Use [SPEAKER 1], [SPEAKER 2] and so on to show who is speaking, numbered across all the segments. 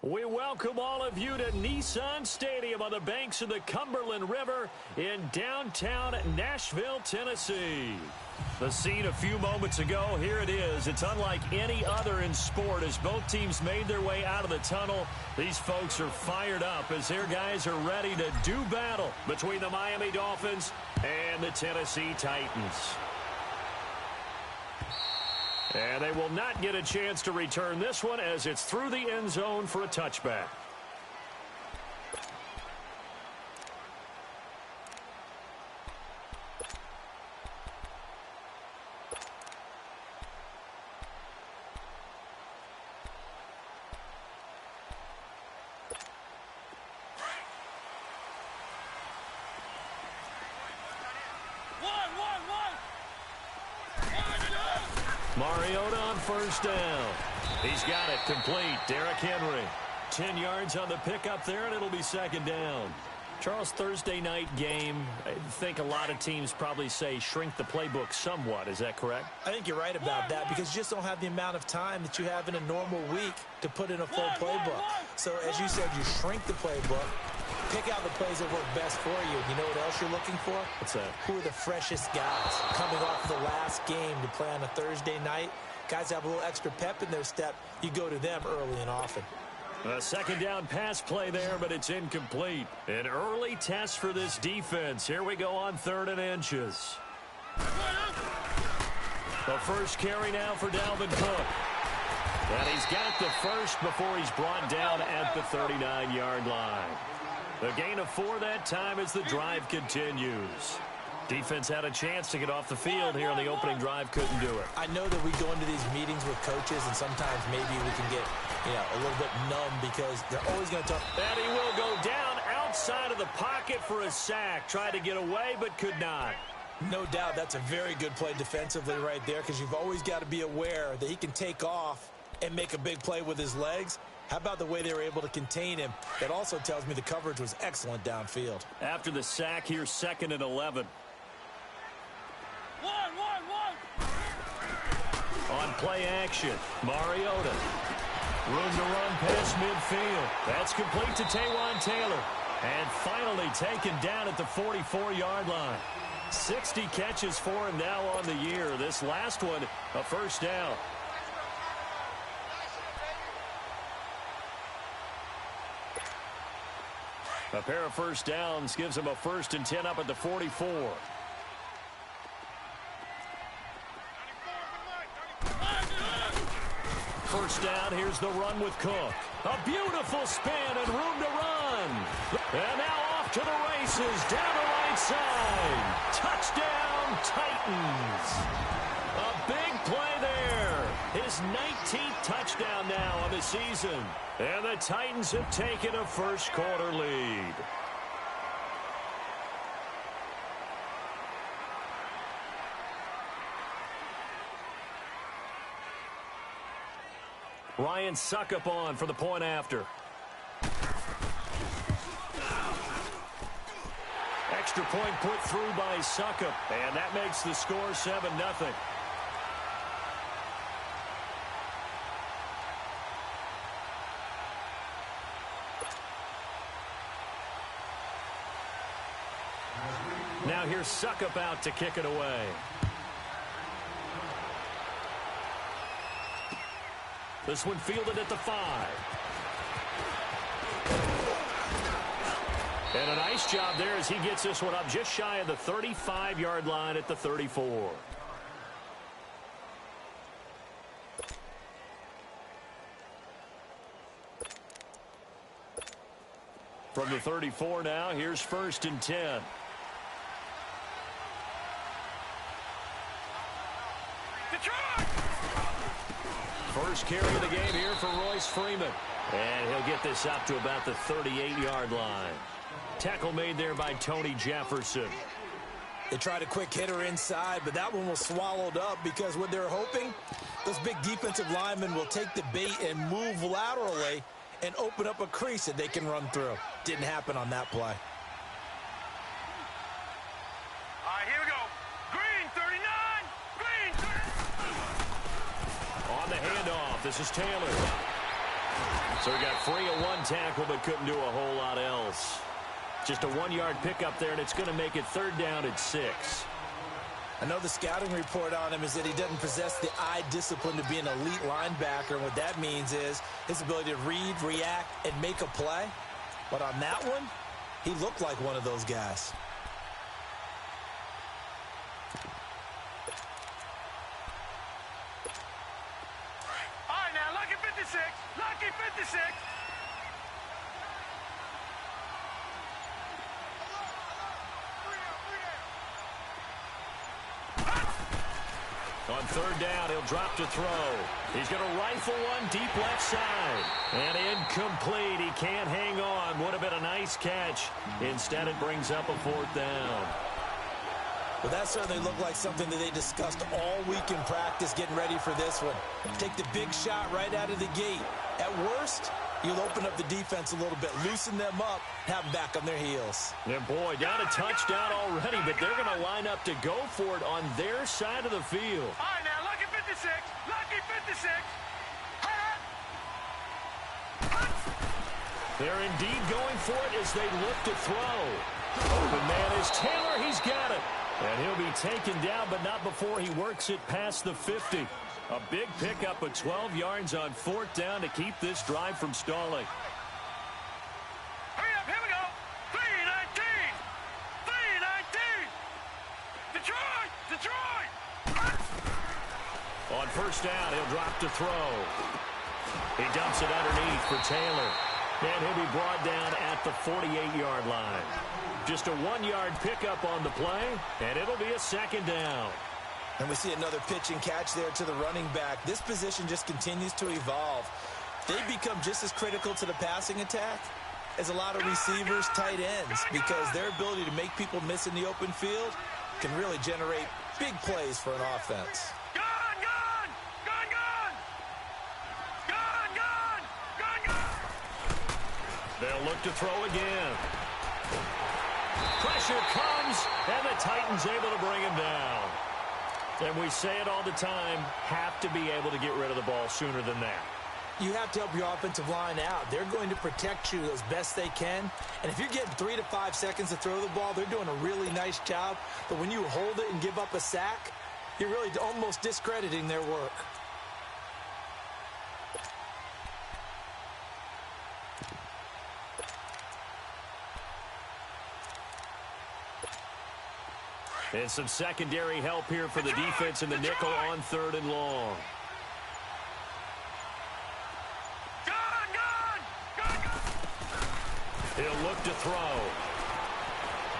[SPEAKER 1] We welcome all of you to Nissan Stadium on the banks of the Cumberland River in downtown Nashville, Tennessee. The scene a few moments ago, here it is. It's unlike any other in sport as both teams made their way out of the tunnel. These folks are fired up as their guys are ready to do battle between the Miami Dolphins and the Tennessee Titans. And they will not get a chance to return this one as it's through the end zone for a touchback. Mariota on first down. He's got it complete. Derrick Henry. 10 yards on the pickup there, and it'll be second down. Charles, Thursday night game, I think a lot of teams probably say shrink the playbook somewhat. Is that correct?
[SPEAKER 2] I think you're right about that because you just don't have the amount of time that you have in a normal week to put in a full playbook. So, as you said, you shrink the playbook. Pick out the plays that work best for you. You know what else you're looking for?
[SPEAKER 1] What's that?
[SPEAKER 2] Who are the freshest guys coming off the last game to play on a Thursday night? Guys have a little extra pep in their step. You go to them early and often.
[SPEAKER 1] A second down pass play there, but it's incomplete. An early test for this defense. Here we go on 3rd and inches. The first carry now for Dalvin Cook. And he's got the first before he's brought down at the 39-yard line. The gain of 4 that time as the drive continues. Defense had a chance to get off the field here on the opening drive, couldn't do it.
[SPEAKER 2] I know that we go into these meetings with coaches, and sometimes maybe we can get, a little bit numb because they're always going to talk.
[SPEAKER 1] And he will go down outside of the pocket for a sack. Tried to get away, but could not.
[SPEAKER 2] No doubt that's a very good play defensively right there because you've always got to be aware that he can take off and make a big play with his legs. How about the way they were able to contain him? That also tells me the coverage was excellent downfield.
[SPEAKER 1] After the sack, here's 2nd and 11. On play action, Mariota. Room to run past midfield. That's complete to Taywan Taylor. And finally taken down at the 44-yard line. 60 catches for him now on the year. This last one, a first down. A pair of first downs gives him a 1st and 10 up at the 44. First down, here's the run with Cook. A beautiful spin and room to run. And now off to the races, down the right side. Touchdown, Titans. A big play there. His 19th touchdown now on the season. And the Titans have taken a first-quarter lead. Ryan Suckup on for the point after. Extra point put through by Suckup, and that makes the score 7-0. Now here's Suckup out to kick it away. This one fielded at the 5. And a nice job there as he gets this one up just shy of the 35-yard line at the 34. From the 34 now, here's 1st and 10. First carry of the game here for Royce Freeman. And he'll get this up to about the 38-yard line. Tackle made there by Tony Jefferson.
[SPEAKER 2] They tried a quick hitter inside, but that one was swallowed up because what they're hoping, those big defensive linemen will take the bait and move laterally and open up a crease that they can run through. Didn't happen on that play.
[SPEAKER 3] All right, here we go. Green, 39. Green, 39.
[SPEAKER 1] On the handoff, this is Taylor. So he got free of one tackle but couldn't do a whole lot else. Just a 1-yard pickup there, and it's going to make it 3rd down at 6.
[SPEAKER 2] I know the scouting report on him is that he doesn't possess the eye discipline to be an elite linebacker, and what that means is his ability to read, react, and make a play. But on that one, he looked like one of those guys.
[SPEAKER 3] All right, now, lucky 56. Lucky 56.
[SPEAKER 1] On 3rd down, he'll drop to throw. He's going to rifle one deep left side. And incomplete. He can't hang on. Would have been a nice catch. Instead, it brings up a 4th down.
[SPEAKER 2] Well, that certainly looked like something that they discussed all week in practice getting ready for this one. Take the big shot right out of the gate. At worst, you'll open up the defense a little bit, loosen them up, have them back on their heels.
[SPEAKER 1] And boy, down a touchdown already, but they're going to line up to go for it on their side of the field.
[SPEAKER 3] All right, now, lucky 56. Lucky 56.
[SPEAKER 1] They're indeed going for it as they look to throw. Open man is Taylor. He's got it. And he'll be taken down, but not before he works it past the 50. A big pickup of 12 yards on 4th down to keep this drive from stalling.
[SPEAKER 3] Hurry up, here we go. 3:19. 3:19. Detroit! Detroit!
[SPEAKER 1] On 1st down, he'll drop to throw. He dumps it underneath for Taylor. And he'll be brought down at the 48-yard line. Just a 1-yard pickup on the play, and it'll be a 2nd down.
[SPEAKER 2] And we see another pitch and catch there to the running back. This position just continues to evolve. They become just as critical to the passing attack as a lot of receivers, tight ends, because their ability to make people miss in the open field can really generate big plays for an offense.
[SPEAKER 3] Gun! Gun! Gun! Gun! Gun! Gun! Gun! Gun!
[SPEAKER 1] They'll look to throw again. Pressure comes, and the Titans able to bring him down. And we say it all the time, have to be able to get rid of the ball sooner than that.
[SPEAKER 2] You have to help your offensive line out. They're going to protect you as best they can. And if you're getting 3 to 5 seconds to throw the ball, they're doing a really nice job. But when you hold it and give up a sack, you're really almost discrediting their work.
[SPEAKER 1] And some secondary help here for the defense in the nickel on 3rd and long. He'll look to throw.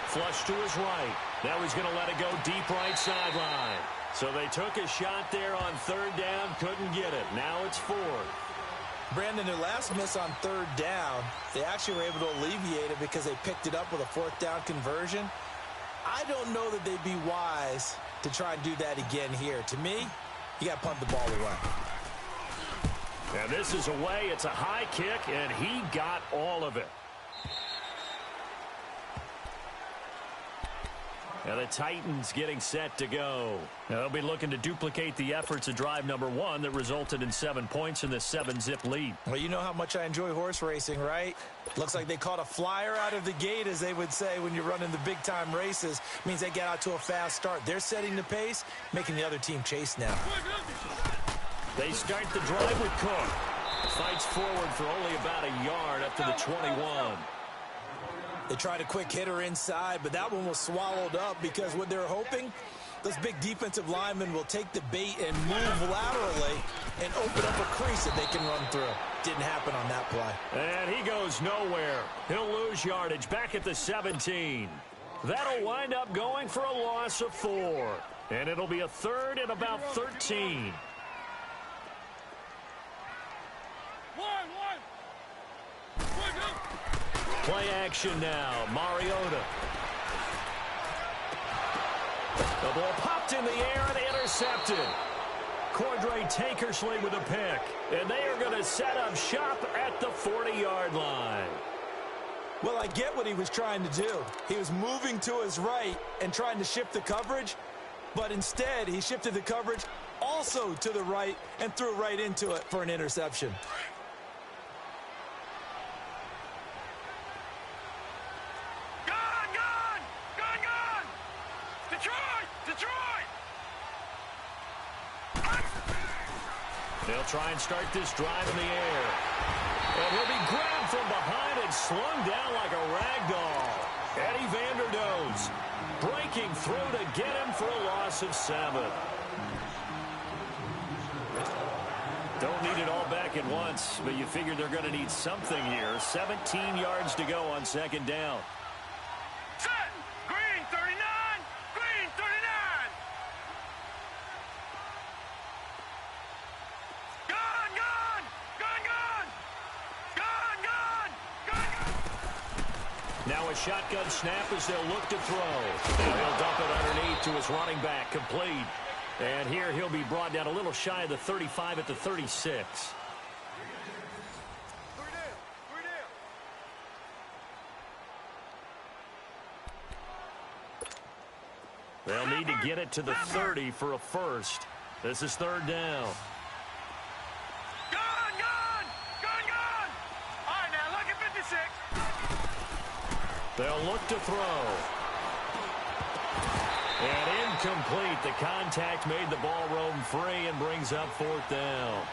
[SPEAKER 1] Flush to his right. Now he's going to let it go deep right sideline. So they took a shot there on 3rd down, couldn't get it. Now it's 4th.
[SPEAKER 2] Brandon, their last miss on 3rd down, they actually were able to alleviate it because they picked it up with a 4th down conversion. I don't know that they'd be wise to try and do that again here. To me, you got to punt the ball away.
[SPEAKER 1] And this is away. It's a high kick, and he got all of it. And the Titans getting set to go. Now they'll be looking to duplicate the efforts of drive number 1 that resulted in 7 points in this 7-zip lead.
[SPEAKER 2] Well, you know how much I enjoy horse racing, right? Looks like they caught a flyer out of the gate, as they would say when you're running the big-time races. Means they get out to a fast start. They're setting the pace, making the other team chase now.
[SPEAKER 1] They start the drive with Cook. Fights forward for only about a yard up to the 21.
[SPEAKER 2] They tried a quick hitter inside, but that one was swallowed up because what they're hoping, those big defensive linemen will take the bait and move laterally and open up a crease that they can run through. Didn't happen on that play.
[SPEAKER 1] And he goes nowhere. He'll lose yardage back at the 17. That'll wind up going for a loss of 4. And it'll be a 3rd and about 13. Play action now. Mariota. The ball popped in the air and intercepted. Cordray Tankersley with a pick. And they are going to set up shop at the 40-yard line.
[SPEAKER 2] Well, I get what he was trying to do. He was moving to his right and trying to shift the coverage, but instead he shifted the coverage also to the right and threw right into it for an interception.
[SPEAKER 1] They'll try and start this drive in the air. And he'll be grabbed from behind and slung down like a rag doll. Eddie Vanderdoes breaking through to get him for a loss of 7. Don't need it all back at once, but you figure they're going to need something here. 17 yards to go on second down.
[SPEAKER 3] Set. Green 39. Green 39. Gun, gun. Gun, gun. Gun, gun. Gun, gun.
[SPEAKER 1] Now a shotgun snap as they'll look to throw. And he'll dump it underneath to his running back, complete. And here he'll be brought down a little shy of the 35 at the 36. They'll need to get it to the 30 for a first. This is third down.
[SPEAKER 3] Gun, gun. Gun, gun. All right, now look at 56.
[SPEAKER 1] They'll look to throw. And incomplete. The contact made the ball roam free and brings up fourth down.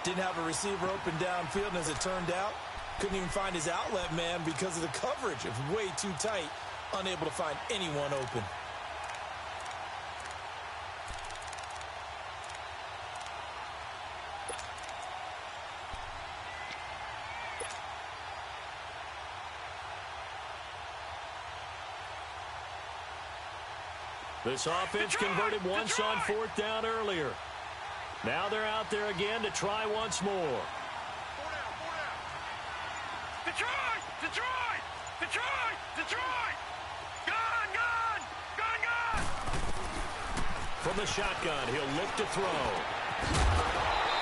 [SPEAKER 2] Didn't have a receiver open downfield, and as it turned out, couldn't even find his outlet man because of the coverage. It was way too tight, unable to find anyone open.
[SPEAKER 1] This offense converted once on fourth down earlier. Now they're out there again to try once more.
[SPEAKER 3] 4 down. Detroit! Detroit! Detroit! Detroit! Gun, gun! Gun, gun!
[SPEAKER 1] From the shotgun, he'll look to throw.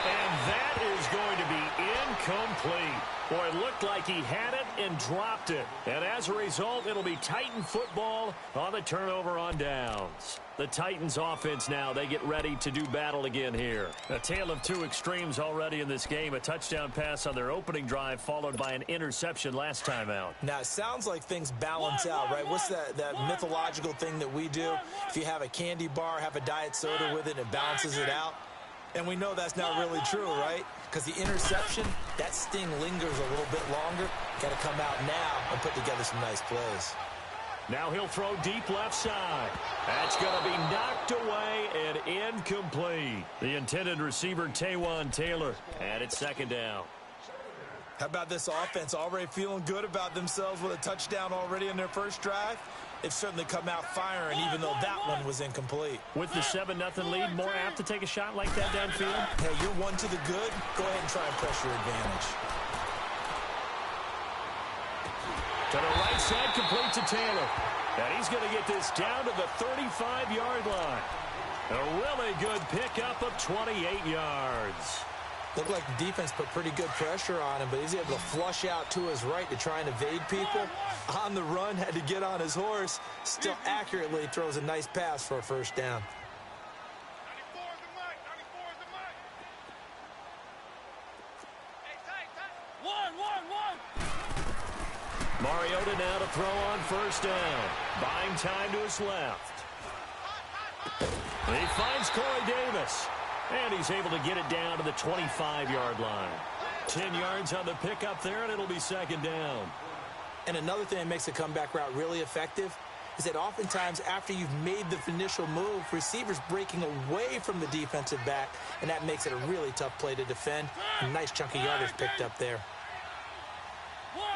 [SPEAKER 1] And that is going to be incomplete. Boy, it looked like he had it and dropped it. And as a result, it'll be Titan football on the turnover on downs. The Titans offense now, they get ready to do battle again here. A tale of two extremes already in this game. A touchdown pass on their opening drive followed by an interception last time out.
[SPEAKER 2] Now, it sounds like things balance out, right? What's that mythological thing that we do? If you have a candy bar, have a diet soda with it, and it balances it out. And we know that's not really true, right? Because the interception, that sting lingers a little bit longer. Got to come out now and put together some nice plays.
[SPEAKER 1] Now he'll throw deep left side. That's going to be knocked away and incomplete. The intended receiver, Taywan Taylor, and it's second down.
[SPEAKER 2] How about this offense already feeling good about themselves with a touchdown already in their first drive? They've certainly come out firing, even though that one was incomplete.
[SPEAKER 1] With the 7-0 lead, more apt to take a shot like that downfield?
[SPEAKER 2] Hey, you're one to the good. Go ahead and try and press your advantage.
[SPEAKER 1] To the right side, complete to Taylor. And he's going to get this down to the 35-yard line. A really good pickup of 28 yards.
[SPEAKER 2] Looked like the defense put pretty good pressure on him, but he's able to flush out to his right to try and evade people. On the run, had to get on his horse. Still accurately throws a nice pass for a first down.
[SPEAKER 3] 94 is the mic. 94 is the mic. Hey, tight. 1.
[SPEAKER 1] Mariota now to throw on first down. Buying time to his left. He finds Corey Davis. And he's able to get it down to the 25-yard line. 10 yards on the pickup there, and it'll be second down.
[SPEAKER 2] And another thing that makes the comeback route really effective is that oftentimes after you've made the initial move, receivers breaking away from the defensive back, and that makes it a really tough play to defend. A nice chunk of yardage picked up there.
[SPEAKER 3] 1.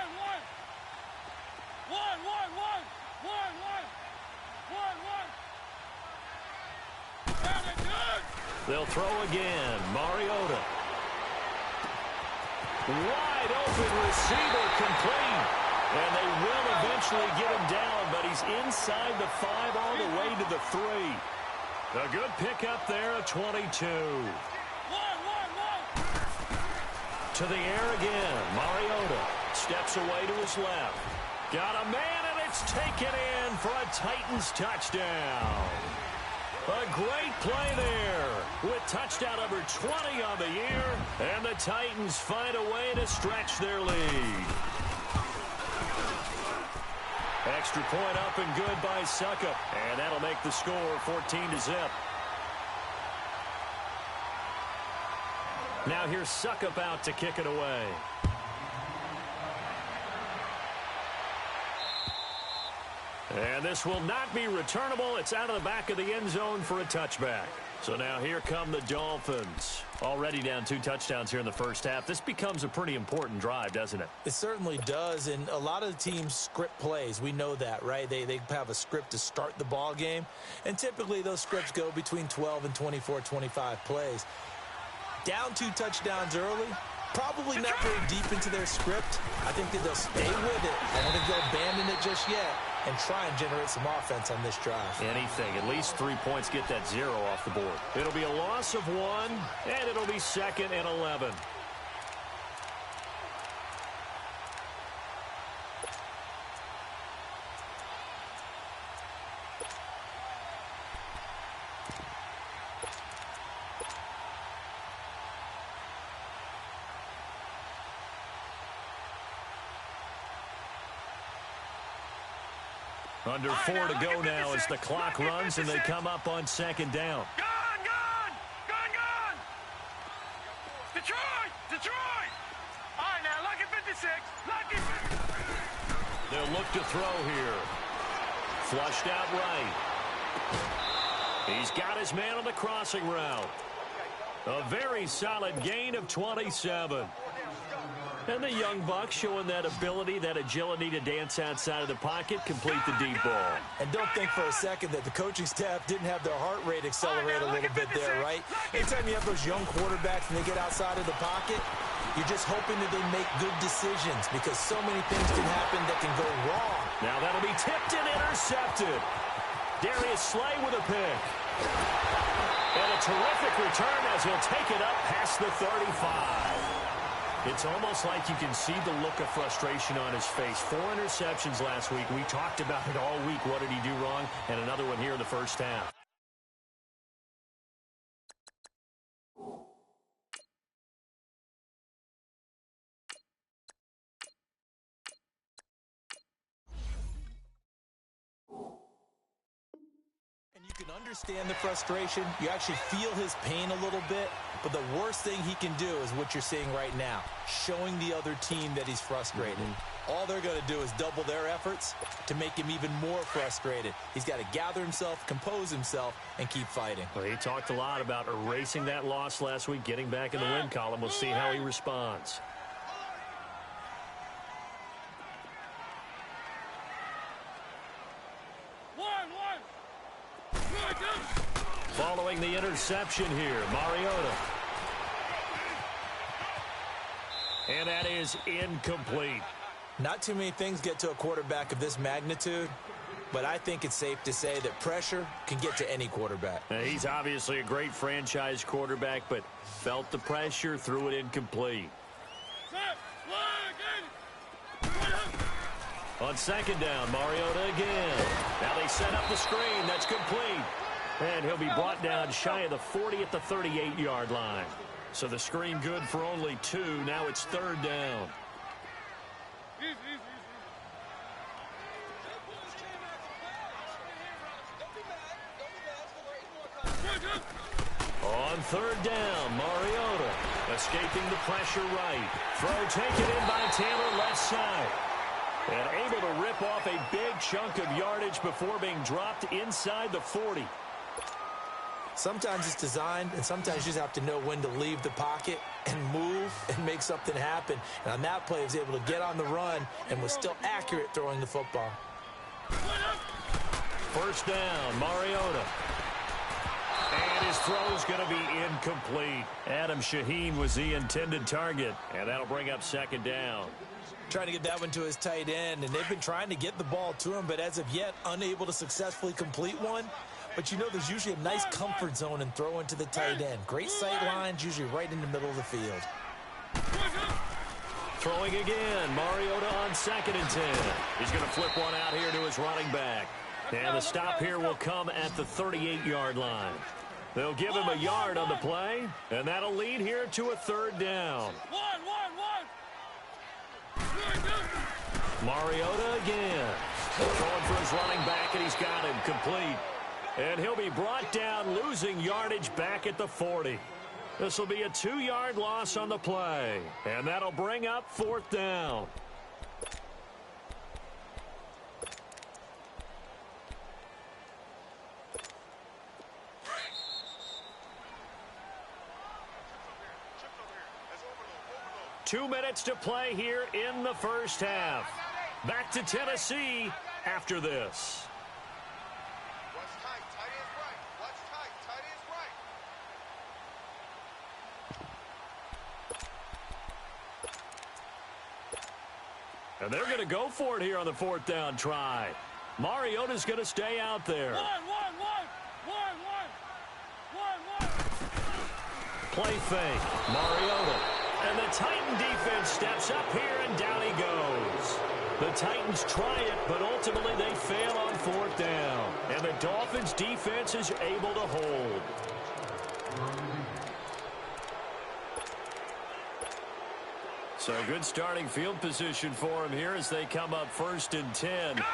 [SPEAKER 1] They'll throw again. Mariota. Wide open receiver, complete. And they will eventually get him down, but he's inside the 5 all the way to the 3. A good pickup there, a 22. To the air again. Mariota steps away to his left. Got a man, and it's taken in for a Titans touchdown. A great play there with touchdown number 20 on the year, and the Titans find a way to stretch their lead. Extra point up and good by Suckup, and that'll make the score 14-0. Now here's Suckup out to kick it away. And this will not be returnable. It's out of the back of the end zone for a touchback. So now here come the Dolphins. Already down 2 touchdowns here in the first half. This becomes a pretty important drive, doesn't it?
[SPEAKER 2] It certainly does, and a lot of the teams script plays. We know that, right? They have a script to start the ball game, and typically those scripts go between 12 and 24, 25 plays. Down 2 touchdowns early, probably not very deep into their script. I think that they'll stay with it. I don't think they'll abandon it just yet and try and generate some offense on this drive.
[SPEAKER 1] Anything. At least 3 points, get that 0 off the board. It'll be a loss of 1, and it'll be 2nd and 11. Under 4 to go now as the clock runs and they come up on 2nd down.
[SPEAKER 3] Gone! Detroit! All right, now, lucky 56. Lucky.
[SPEAKER 1] They'll look to throw here. Flushed out right. He's got his man on the crossing route. A very solid gain of 27. And the young bucks showing that ability, that agility to dance outside of the pocket, complete the deep ball.
[SPEAKER 2] And don't think for a second that the coaching staff didn't have their heart rate accelerate a little bit there, right? Anytime you have those young quarterbacks and they get outside of the pocket, you're just hoping that they make good decisions because so many things can happen that can go wrong.
[SPEAKER 1] Now that'll be tipped and intercepted. Darius Slay with a pick. And a terrific return as he'll take it up past the 35. It's almost like you can see the look of frustration on his face. 4 interceptions last week. We talked about it all week. What did he do wrong? And another one here in the first half.
[SPEAKER 2] And you can understand the frustration. You actually feel his pain a little bit. But the worst thing he can do is what you're seeing right now, showing the other team that he's frustrated. All they're going to do is double their efforts to make him even more frustrated. He's got to gather himself, compose himself, and keep fighting.
[SPEAKER 1] Well, he talked a lot about erasing that loss last week, getting back in the win column. We'll see how he responds. Following the interception here, Mariota. And that is incomplete.
[SPEAKER 2] Not too many things get to a quarterback of this magnitude, but I think it's safe to say that pressure can get to any quarterback.
[SPEAKER 1] Now, he's obviously a great franchise quarterback, but felt the pressure, threw it incomplete. On 2nd down, Mariota again. Now they set up the screen. That's complete. And he'll be brought down shy of the 40 at the 38-yard line. So the screen good for only 2. Now it's 3rd down. On 3rd down, Mariota escaping the pressure right. Throw taken in by Taylor left side. And able to rip off a big chunk of yardage before being dropped inside the 40.
[SPEAKER 2] Sometimes it's designed, and sometimes you just have to know when to leave the pocket and move and make something happen. And on that play, he was able to get on the run and was still accurate throwing the football.
[SPEAKER 1] 1st down, Mariota. And his throw's going to be incomplete. Adam Shaheen was the intended target, and that'll bring up 2nd down.
[SPEAKER 2] Trying to get that one to his tight end, and they've been trying to get the ball to him, but as of yet, unable to successfully complete one. But you know there's usually a nice comfort zone in throwing to the tight end. Great sight lines, usually right in the middle of the field.
[SPEAKER 1] Throwing again, Mariota on 2nd and 10. He's going to flip one out here to his running back. And the stop here will come at the 38-yard line. They'll give him a yard on the play, and that'll lead here to a 3rd down. Mariota again. Throwing for his running back, and he's got him complete. And he'll be brought down, losing yardage back at the 40. This will be a 2-yard loss on the play, and that'll bring up 4th down. Two minutes to play here in the first half. Back to Tennessee after this.
[SPEAKER 3] What's tight? Tight ends right. What's tight? Tight ends right.
[SPEAKER 1] And they're going to go for it here on the 4th down try. Mariota's going to stay out there.
[SPEAKER 3] One.
[SPEAKER 1] Play fake. Mariota. And the Titan defense steps up here, and down he goes. The Titans try it, but ultimately they fail on 4th down. And the Dolphins defense is able to hold. So good starting field position for him here as they come up 1st and 10.
[SPEAKER 3] Gun!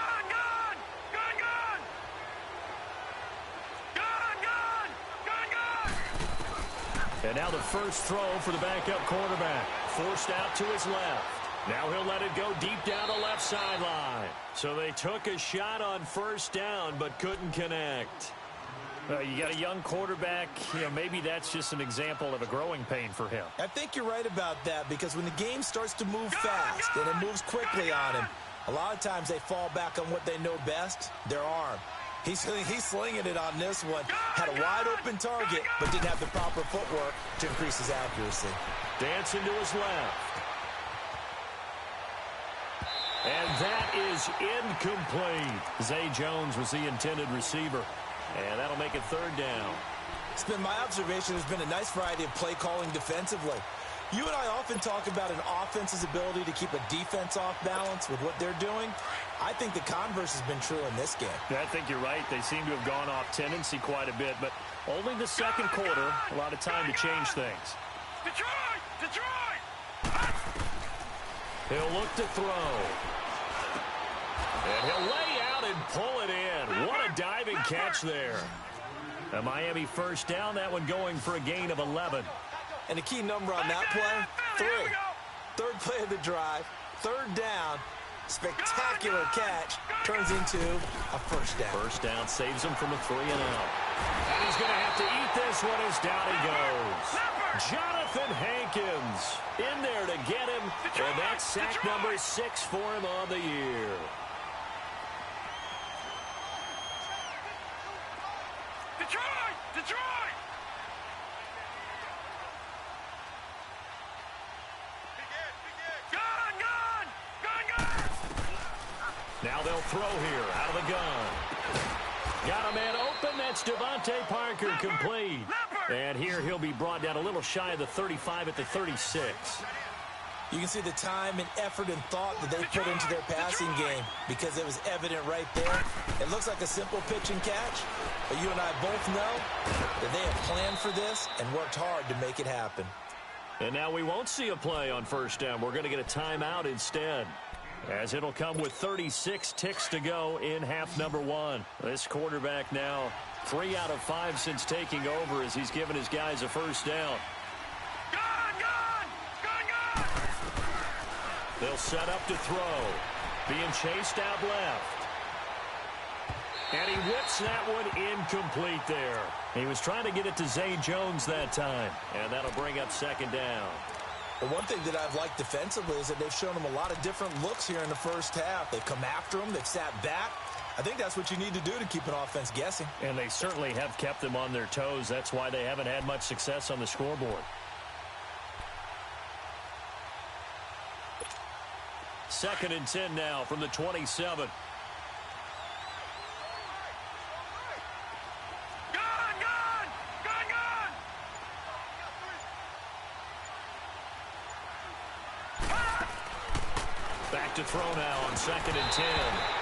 [SPEAKER 1] And now the first throw for the backup quarterback. Forced out to his left. Now he'll let it go deep down the left sideline. So they took a shot on 1st down but couldn't connect.
[SPEAKER 4] You got a young quarterback. Maybe that's just an example of a growing pain for him.
[SPEAKER 2] I think you're right about that because when the game starts to move fast and it moves quickly on him, a lot of times they fall back on what they know best, their arm. He's slinging it on this one. Had a wide-open target, but didn't have the proper footwork to increase his accuracy.
[SPEAKER 1] Dancing to his left. And that is incomplete. Zay Jones was the intended receiver. And that'll make it 3rd down.
[SPEAKER 2] It's been my observation there's been a nice variety of play calling defensively. You and I often talk about an offense's ability to keep a defense off balance with what they're doing. I think the converse has been true in this game.
[SPEAKER 4] I think you're right. They seem to have gone off tendency quite a bit, but only the second quarter, a lot of time to change things.
[SPEAKER 3] Detroit!
[SPEAKER 1] He'll look to throw. And he'll lay out and pull it in. What a diving catch there. A Miami 1st down, that one going for a gain of 11.
[SPEAKER 2] And the key number on that play, 3. 3rd play of the drive, 3rd down, spectacular catch, turns into a 1st down.
[SPEAKER 1] 1st down saves him from a 3 and out. And he's going to have to eat this one as down he goes. Jonathan Hankins in there to get him, and that's sack number 6 for him on the year.
[SPEAKER 3] Detroit!
[SPEAKER 1] Now they'll throw here out of the gun. Got a man open. That's Devontae Parker complete. And here he'll be brought down a little shy of the 35 at the 36.
[SPEAKER 2] You can see the time and effort and thought that they put into their passing game because it was evident right there. It looks like a simple pitch and catch, but you and I both know that they have planned for this and worked hard to make it happen.
[SPEAKER 1] And now we won't see a play on 1st down. We're going to get a timeout instead, as it'll come with 36 ticks to go in half number 1. This quarterback now 3 out of 5 since taking over as he's given his guys a 1st down. They'll set up to throw. Being chased out left. And he whips that one incomplete there. He was trying to get it to Zay Jones that time. And that'll bring up 2nd down.
[SPEAKER 2] The one thing that I've liked defensively is that they've shown him a lot of different looks here in the 1st half. They've come after him. They've sat back. I think that's what you need to do to keep an offense guessing.
[SPEAKER 1] And they certainly have kept them on their toes. That's why they haven't had much success on the scoreboard. 2nd and 10 now from the 27. Back to throw now on 2nd and 10.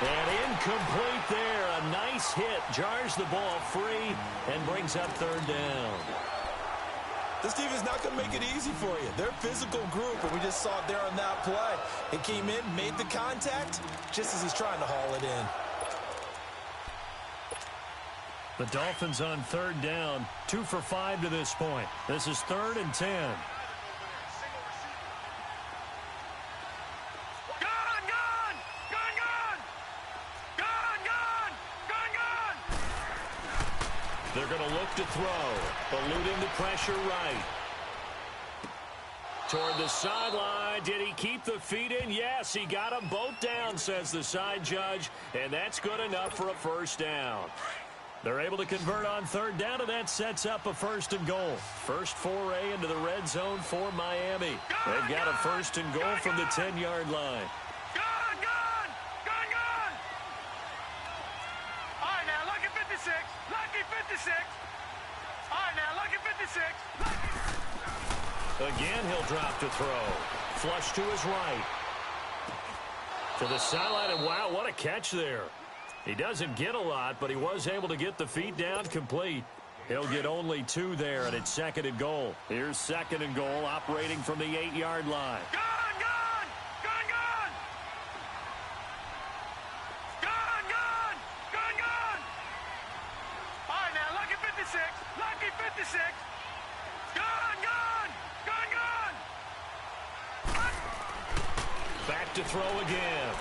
[SPEAKER 1] And incomplete there. A nice hit. Jars the ball free and brings up 3rd down.
[SPEAKER 2] This team is not going to make it easy for you. They're a physical group, and we just saw it there on that play. It came in, made the contact, just as he's trying to haul it in.
[SPEAKER 1] The Dolphins on third down, 2 for 5 to this point. This is 3rd and 10. They're going to look to throw, eluding the pressure right. Toward the sideline. Did he keep the feet in? Yes, he got them both down, says the side judge, and that's good enough for a first down. They're able to convert on third down, and that sets up a 1st and goal. First foray into the red zone for Miami. They've got a 1st and goal from the 10-yard line.
[SPEAKER 3] All right, now, lucky 56. Lucky 56. All right, now, lucky 56.
[SPEAKER 1] Again, he'll drop to throw. Flush to his right. To the sideline, and wow, what a catch there. He doesn't get a lot, but he was able to get the feet down complete. He'll get only 2 there, and it's 2nd and goal. Here's 2nd and goal, operating from the 8-yard line. Back to throw again.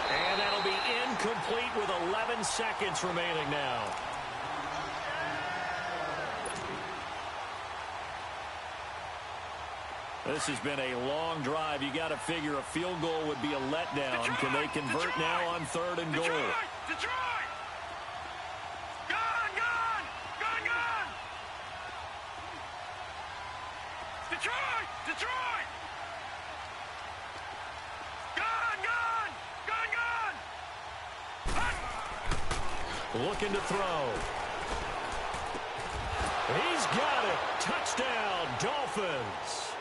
[SPEAKER 1] And that'll be incomplete with 11 seconds remaining now. This has been a long drive. You got to figure a field goal would be a letdown. Can they convert now on 3rd and goal?
[SPEAKER 3] Detroit! Gone! Detroit! Detroit!
[SPEAKER 1] Looking to throw. He's got it. Touchdown, Dolphins.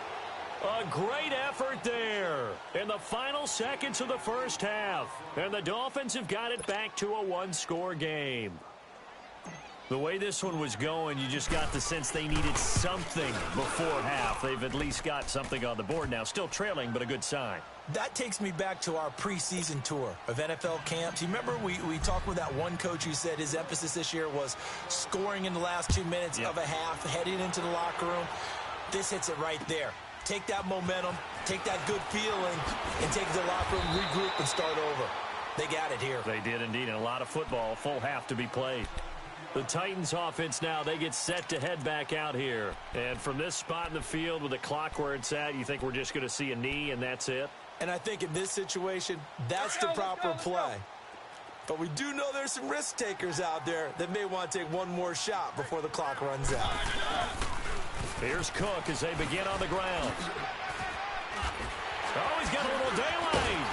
[SPEAKER 1] A great effort there in the final seconds of the first half. And the Dolphins have got it back to a 1-score game. The way this one was going, you just got the sense they needed something before half. They've at least got something on the board now. Still trailing, but a good sign.
[SPEAKER 2] That takes me back to our preseason tour of NFL camps. You remember we talked with that one coach who said his emphasis this year was scoring in the last 2 minutes of a half, heading into the locker room. This hits it right there. Take that momentum, take that good feeling, and take the locker room, regroup, and start over. They got it here.
[SPEAKER 1] They did indeed, and a lot of football, full half to be played. The Titans offense now, they get set to head back out here. And from this spot in the field with the clock where it's at, you think we're just going to see a knee and that's it?
[SPEAKER 2] And I think in this situation, that's the proper play. But we do know there's some risk takers out there that may want to take one more shot before the clock runs out.
[SPEAKER 1] Here's Cook as they begin on the ground. Oh, he's got a little daylight.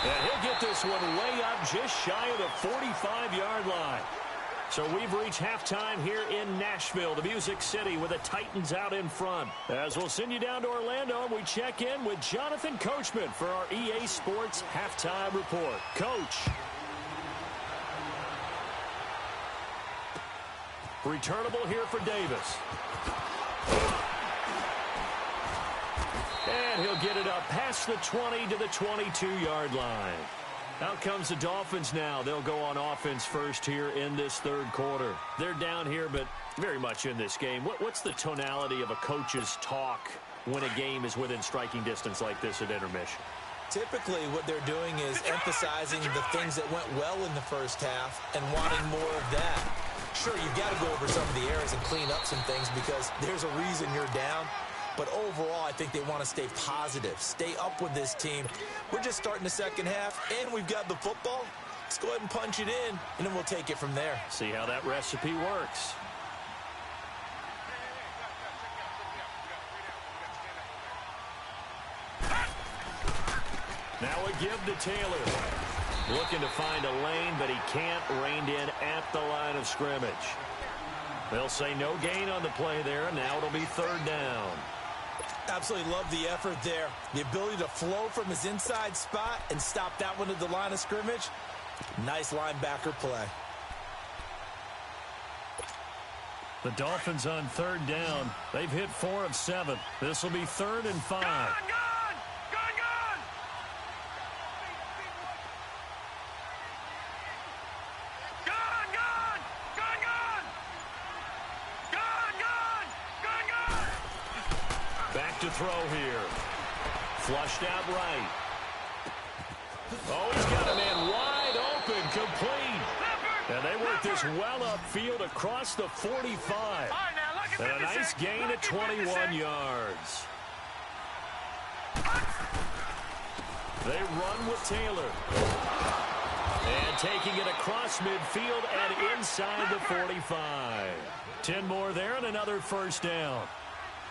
[SPEAKER 1] And he'll get this one way up just shy of the 45-yard line. So we've reached halftime here in Nashville, the Music City, with the Titans out in front. As we'll send you down to Orlando, we check in with Jonathan Coachman for our EA Sports Halftime Report. Coach. Returnable here for Davis. And he'll get it up past the 20 to the 22-yard line. Out comes the Dolphins now. They'll go on offense first here in this third quarter. They're down here, but very much in this game. What's the tonality of a coach's talk when a game is within striking distance like this at intermission?
[SPEAKER 2] Typically, what they're doing is emphasizing the things that went well in the first half and wanting more of that. Sure, you've got to go over some of the errors and clean up some things because there's a reason you're down. But overall, I think they want to stay positive, stay up with this team. We're just starting the second half, and we've got the football. Let's go ahead and punch it in, and then we'll take it from there.
[SPEAKER 1] See how that recipe works. Now a give to Taylor. Looking to find a lane, but he can't. Reined in at the line of scrimmage. They'll say no gain on the play there. Now it'll be third down.
[SPEAKER 2] Absolutely love the effort there. The ability to flow from his inside spot and stop that one at the line of scrimmage. Nice linebacker play.
[SPEAKER 1] The Dolphins on third down. They've hit 4 of 7. This will be 3rd and 5.
[SPEAKER 3] Gone!
[SPEAKER 1] back to throw here. Flushed out right. Oh, he's got a man wide open, complete. And they work this well upfield across the 45. And a nice gain at 21 yards. They run with Taylor. And taking it across midfield and inside the 45. 10 more there and another first down.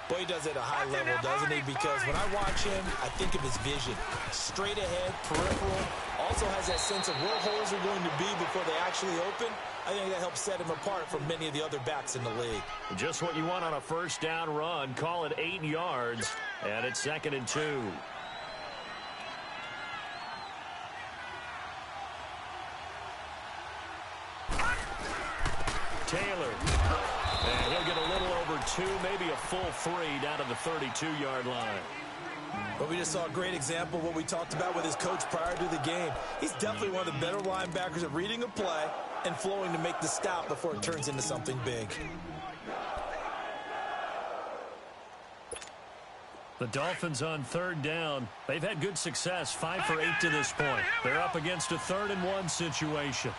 [SPEAKER 2] Boy, he does it at a high level, doesn't he? Because when I watch him, I think of his vision. Straight ahead, peripheral. Also has that sense of where holes are going to be before they actually open. I think that helps set him apart from many of the other backs in the league.
[SPEAKER 1] Just what you want on a first down run. Call it 8 yards. And it's 2nd and 2. Taylor. And he'll get a little over 2, maybe a full 3 down to the 32-yard line.
[SPEAKER 2] But we just saw a great example of what we talked about with his coach prior to the game. He's definitely one of the better linebackers at reading a play and flowing to make the stop before it turns into something big.
[SPEAKER 1] The Dolphins on 3rd down. They've had good success, 5 for 8 to this point. They're up against a 3rd and 1 situation.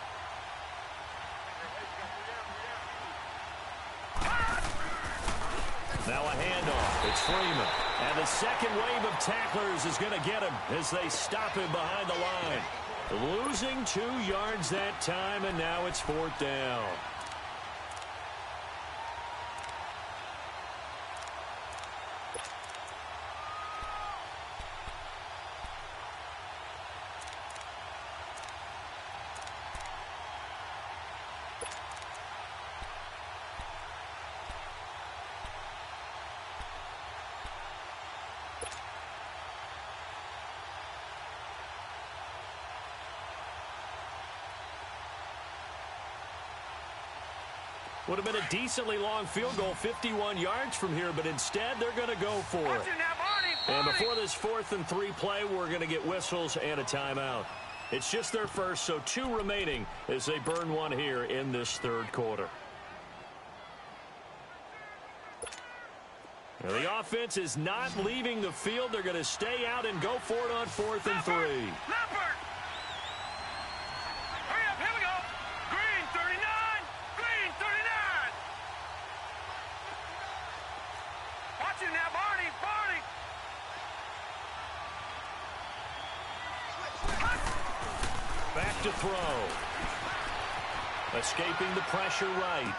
[SPEAKER 1] Now a handoff. It's Freeman. And the second wave of tacklers is going to get him as they stop him behind the line. Losing 2 yards that time, and now it's 4th down. Would have been a decently long field goal, 51 yards from here, but instead they're going to go for it. And before this 4th and 3 play, we're going to get whistles and a timeout. It's just their first, so 2 remaining as they burn 1 here in this 3rd quarter. Now, the offense is not leaving the field. They're going to stay out and go for it on 4th and 3. Back to throw. Escaping the pressure right.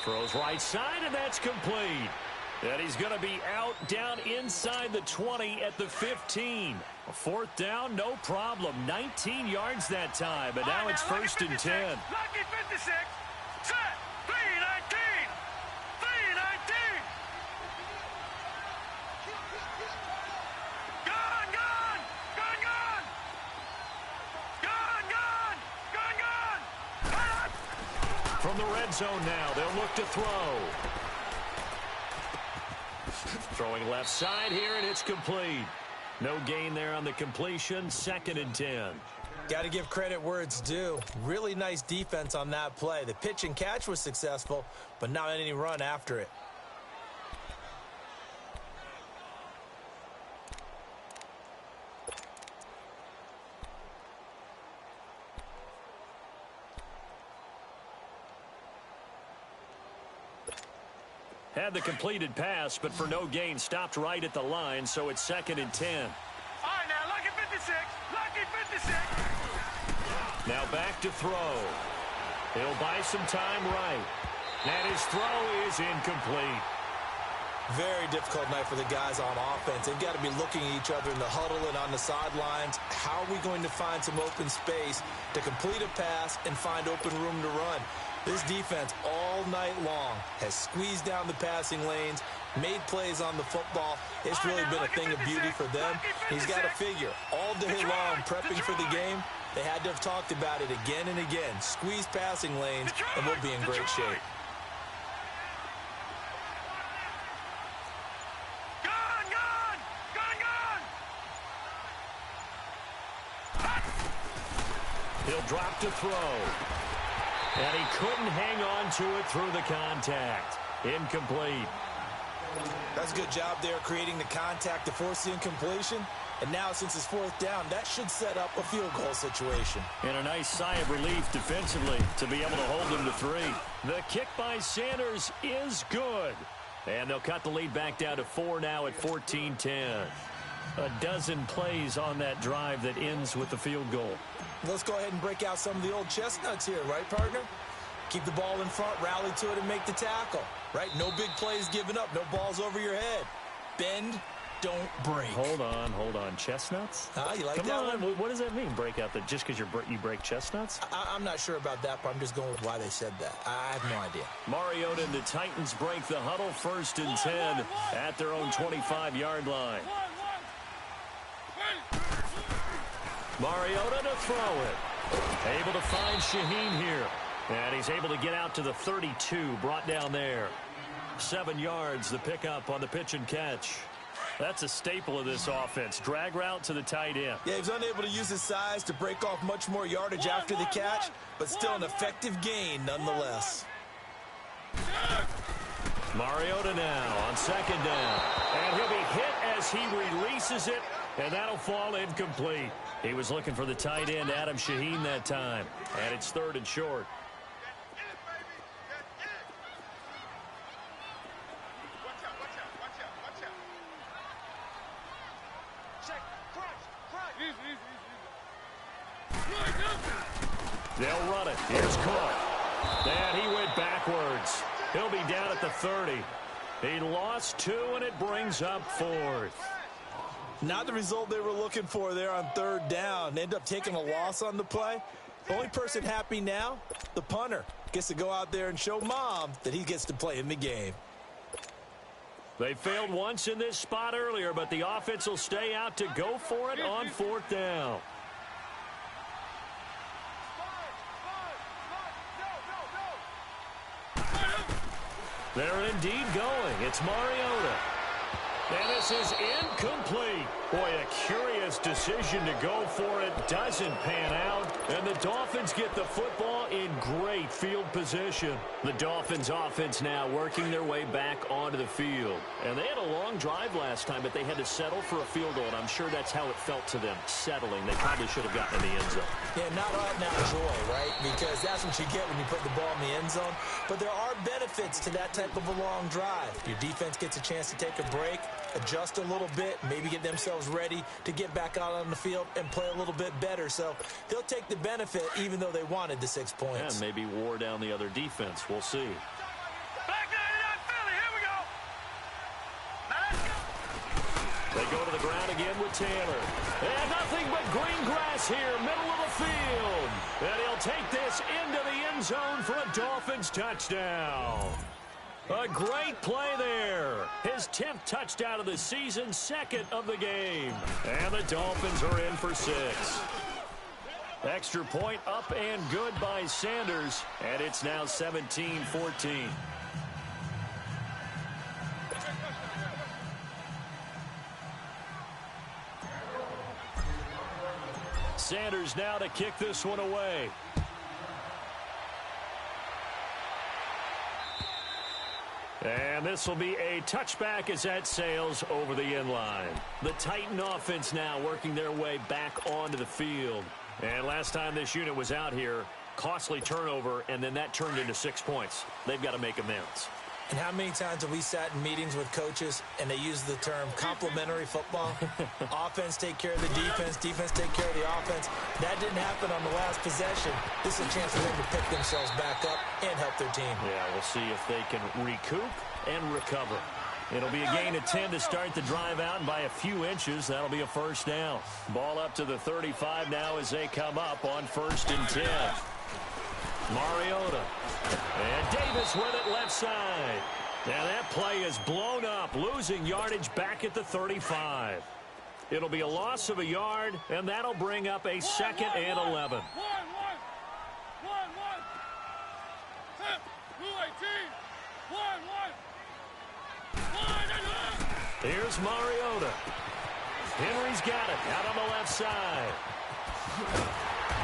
[SPEAKER 1] Throws right side, and that's complete. And he's going to be out down inside the 20 at the 15. A 4th down, no problem. 19 yards that time, and now it's 1st and 10.
[SPEAKER 3] Lucky 56. Set. 319. 319. Gone, gone. Gone, gone. Gone, gone. Gone, gone.
[SPEAKER 1] From the red zone now, they'll look to throw. Throwing left side here, and it's complete. No gain there on the completion. 2nd and 10.
[SPEAKER 2] Got to give credit where it's due. Really nice defense on that play. The pitch and catch was successful, but not any run after it.
[SPEAKER 1] Had the completed pass, but for no gain, stopped right at the line, so it's 2nd and 10.
[SPEAKER 3] All right, now, lucky 56. Lucky 56.
[SPEAKER 1] Now back to throw. He'll buy some time right. And his throw is incomplete.
[SPEAKER 2] Very difficult night for the guys on offense. They've got to be looking at each other in the huddle and on the sidelines. How are we going to find some open space to complete a pass and find open room to run? This defense all night long has squeezed down the passing lanes, made plays on the football. It's really been a thing of beauty for them. He's got to figure, all day long prepping for the game, they had to have talked about it again and again. Squeeze passing lanes, and we'll be in great shape.
[SPEAKER 3] Gone, gone. Gone, gone.
[SPEAKER 1] He'll drop to throw. And he couldn't hang on to it through the contact. Incomplete.
[SPEAKER 2] That's a good job there creating the contact to force the incompletion. And now, since it's fourth down, that should set up a field goal situation.
[SPEAKER 1] And a nice sigh of relief defensively to be able to hold them to 3. The kick by Sanders is good. And they'll cut the lead back down to 4 now at 14-10. A dozen plays on that drive that ends with the field goal.
[SPEAKER 2] Let's go ahead and break out some of the old chestnuts here, right, partner? Keep the ball in front, rally to it, and make the tackle, right? No big plays given up, no balls over your head. Bend, don't break.
[SPEAKER 1] Hold on. Chestnuts?
[SPEAKER 2] You like
[SPEAKER 1] Come
[SPEAKER 2] that
[SPEAKER 1] on.
[SPEAKER 2] one?
[SPEAKER 1] What does that mean, break out? That just because you break chestnuts?
[SPEAKER 2] I'm not sure about that, but I'm just going with why they said that. I have no idea.
[SPEAKER 1] Mariota and the Titans break the huddle, 1st and 10 at their own 25-yard line. Mariota to throw it. Able to find Shaheen here. And he's able to get out to the 32, brought down there. 7 yards, the pickup on the pitch and catch. That's a staple of this offense. Drag route to the tight end.
[SPEAKER 2] Yeah, he's unable to use his size to break off much more yardage after the catch, but still an effective gain nonetheless.
[SPEAKER 1] Mariota now on 2nd down. And he'll be hit as he releases it, and that'll fall incomplete. He was looking for the tight end, Adam Shaheen, that time. And it's 3rd and short. They'll run it. Here's Cook. And he went backwards. He'll be down at the 30. He lost 2, and it brings up 4th.
[SPEAKER 2] Not the result they were looking for there on 3rd down. They end up taking a loss on the play. The only person happy now, the punter, gets to go out there and show Mom that he gets to play in the game.
[SPEAKER 1] They failed once in this spot earlier, but the offense will stay out to go for it on 4th down. They're indeed going. It's Mariota. And this is incomplete. Boy, a curious decision to go for it. Doesn't pan out. And the Dolphins get the football in great field position. The Dolphins offense now working their way back onto the field. And they had a long drive last time, but they had to settle for a field goal. And I'm sure that's how it felt to them, settling. They probably should have gotten in the end zone.
[SPEAKER 2] Yeah, not out-and-out joy, right? Because that's what you get when you put the ball in the end zone. But there are benefits to that type of a long drive. Your defense gets a chance to take a break, adjust a little bit, maybe get themselves ready to get back out on the field and play a little bit better. So they'll take the benefit even though they wanted the 6 points.
[SPEAKER 1] And maybe wore down the other defense. We'll see.
[SPEAKER 3] Back there, Philly. Here we go. Now let's go.
[SPEAKER 1] They go to the ground again with Taylor. And nothing but green grass here, middle of the field. And he'll take this into the end zone for a Dolphins touchdown. A great play there. His 10th touchdown of the season, 2nd of the game. And the Dolphins are in for 6. Extra point up and good by Sanders. And it's now 17-14. Sanders now to kick this one away. And this will be a touchback as that sails over the end line. The Titan offense now working their way back onto the field. And last time this unit was out here, costly turnover, and then that turned into 6 points. They've got to make amends.
[SPEAKER 2] And how many times have we sat in meetings with coaches and they use the term complementary football? Offense take care of the defense, defense take care of the offense. That didn't happen on the last possession. This is a chance for them to pick themselves back up and help their team.
[SPEAKER 1] Yeah, we'll see if they can recoup and recover. It'll be a gain of 10 to start the drive out, and by a few inches, that'll be a 1st down. Ball up to the 35 now as they come up on 1st and 10. Mariota. And Davis with it left side. Now that play is blown up, losing yardage back at the 35. It'll be a loss of a yard, and that'll bring up a 2nd and 11. Here's Mariota. Henry's got it out on the left side.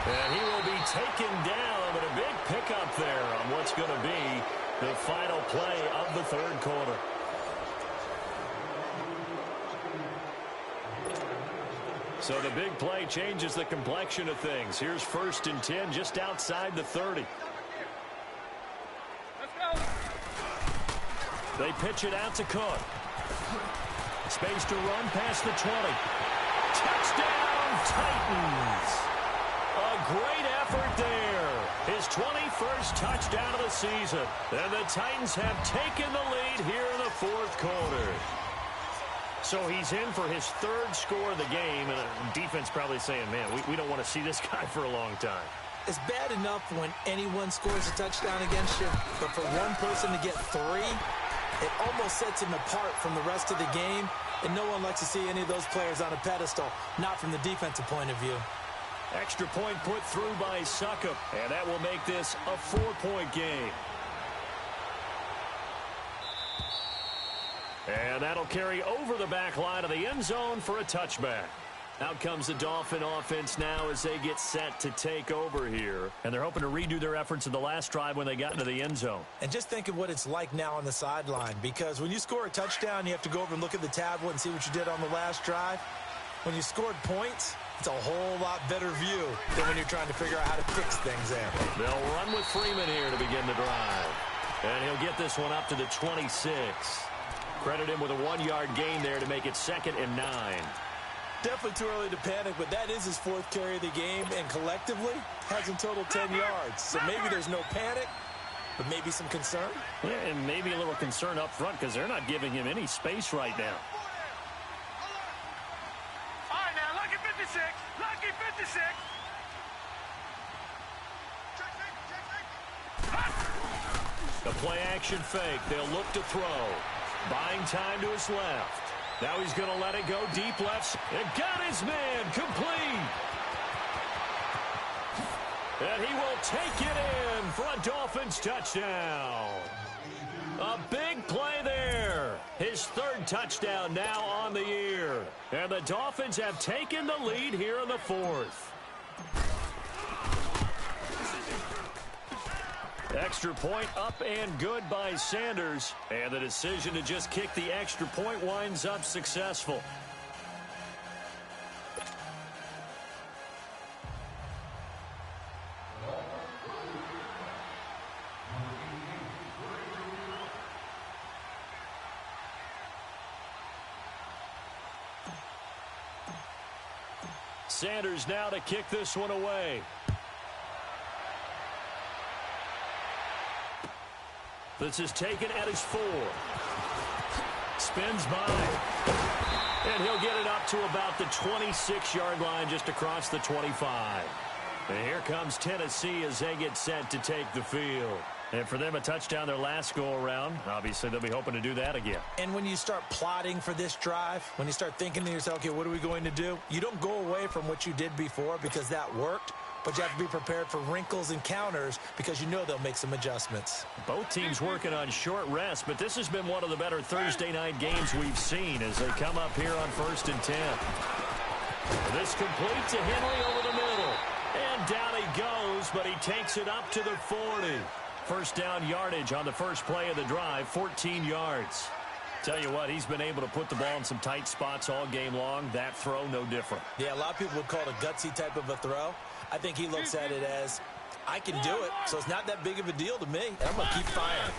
[SPEAKER 1] And he will be taken down, but a big pickup there on what's going to be the final play of the 3rd quarter. So the big play changes the complexion of things. Here's 1st and 10 just outside the 30.
[SPEAKER 3] Let's go.
[SPEAKER 1] They pitch it out to Cook. Space to run past the 20. Touchdown, Titans. A great effort there. His 21st touchdown of the season. And the Titans have taken the lead here in the 4th quarter. So he's in for his 3rd score of the game. And the defense probably saying, man, we don't want to see this guy for a long time.
[SPEAKER 2] It's bad enough when anyone scores a touchdown against you, but for one person to get 3, it almost sets him apart from the rest of the game, and no one likes to see any of those players on a pedestal, not from the defensive point of view.
[SPEAKER 1] Extra point put through by Succop, and that will make this a 4-point game. And that'll carry over the back line of the end zone for a touchback. Out comes the Dolphin offense now as they get set to take over here. And they're hoping to redo their efforts in the last drive when they got into the end zone.
[SPEAKER 2] And just think of what it's like now on the sideline, because when you score a touchdown, you have to go over and look at the tablet and see what you did on the last drive. When you scored points, it's a whole lot better view than when you're trying to figure out how to fix things there.
[SPEAKER 1] They'll run with Freeman here to begin the drive. And he'll get this one up to the 26. Credit him with a 1-yard gain there to make it 2nd and 9.
[SPEAKER 2] Definitely too early to panic, but that is his 4th carry of the game, and collectively has in total 10 yards. So maybe there's no panic, but maybe some concern.
[SPEAKER 1] Yeah, and maybe a little concern up front because they're not giving him any space right now.
[SPEAKER 3] All right, now, lucky 56. Lucky 56.
[SPEAKER 1] A play-action fake. They'll look to throw. Buying time to his left. Now he's going to let it go deep left. And got his man complete. And he will take it in for a Dolphins touchdown. A big play there. His 3rd touchdown now on the year. And the Dolphins have taken the lead here in the 4th. Extra point up and good by Sanders. And the decision to just kick the extra point winds up successful. Sanders now to kick this one away. This is taken at his 4. Spins by. And he'll get it up to about the 26-yard line just across the 25. And here comes Tennessee as they get set to take the field. And for them, a touchdown their last go-around. Obviously, they'll be hoping to do that again.
[SPEAKER 2] And when you start plotting for this drive, when you start thinking to yourself, okay, what are we going to do? You don't go away from what you did before because that worked. But you have to be prepared for wrinkles and counters because you know they'll make some adjustments.
[SPEAKER 1] Both teams working on short rest, but this has been one of the better Thursday night games we've seen as they come up here on 1st and 10. This complete to Henry over the middle. And down he goes, but he takes it up to the 40. First down yardage on the first play of the drive, 14 yards. Tell you what, he's been able to put the ball in some tight spots all game long. That throw, no different.
[SPEAKER 2] Yeah, a lot of people would call it a gutsy type of a throw. I think he looks at it as, I can do it, so it's not that big of a deal to me. I'm going to keep firing.